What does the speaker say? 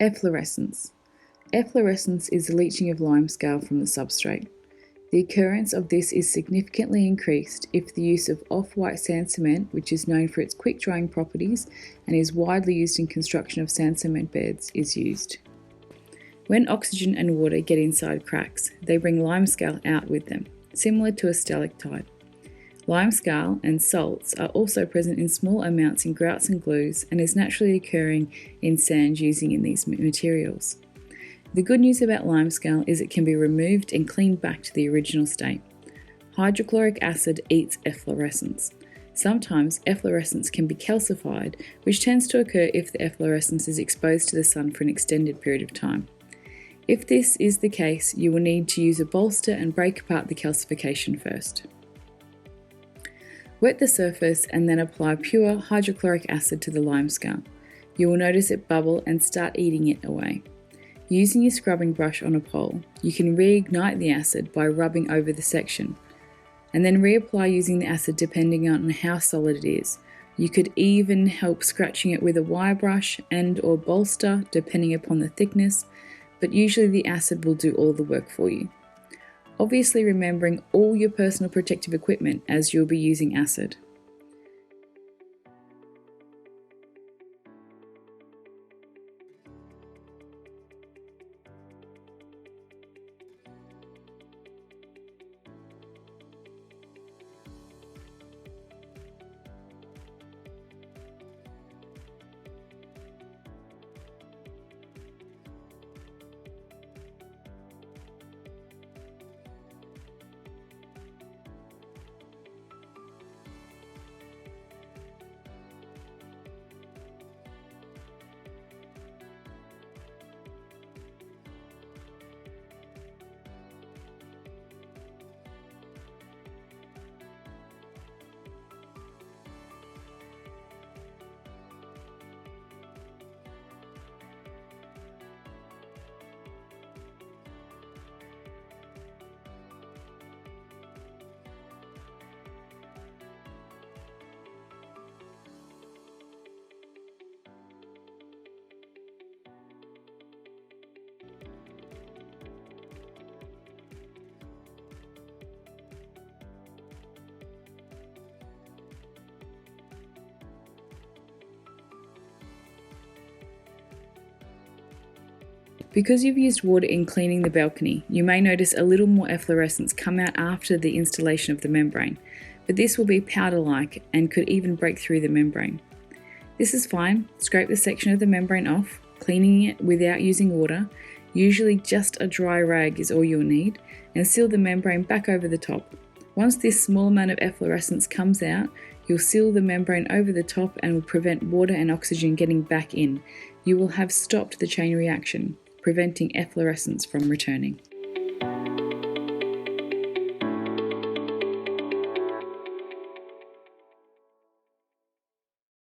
Efflorescence. Efflorescence is the leaching of limescale from the substrate. The occurrence of this is significantly increased if the use of off-white sand cement, which is known for its quick drying properties and is widely used in construction of sand cement beds, is used. When oxygen and water get inside cracks, they bring limescale out with them, similar to a stalactite. Limescale and salts are also present in small amounts in grouts and glues and is naturally occurring in sand using in these materials. The good news about limescale is it can be removed and cleaned back to the original state. Hydrochloric acid eats efflorescence. Sometimes efflorescence can be calcified, which tends to occur if the efflorescence is exposed to the sun for an extended period of time. If this is the case, you will need to use a bolster and break apart the calcification first. Wet the surface and then apply pure hydrochloric acid to the limescale. You will notice it bubble and start eating it away. Using your scrubbing brush on a pole, you can reignite the acid by rubbing over the section, and then reapply using the acid depending on how solid it is. You could even help scratching it with a wire brush and/or bolster depending upon the thickness, but usually the acid will do all the work for you. Obviously remembering all your personal protective equipment as you'll be using acid. Because you've used water in cleaning the balcony, you may notice a little more efflorescence come out after the installation of the membrane, but this will be powder-like and could even break through the membrane. This is fine. Scrape the section of the membrane off, cleaning it without using water. Usually just a dry rag is all you'll need, and seal the membrane back over the top. Once this small amount of efflorescence comes out, you'll seal the membrane over the top and will prevent water and oxygen getting back in. You will have stopped the chain reaction, preventing efflorescence from returning.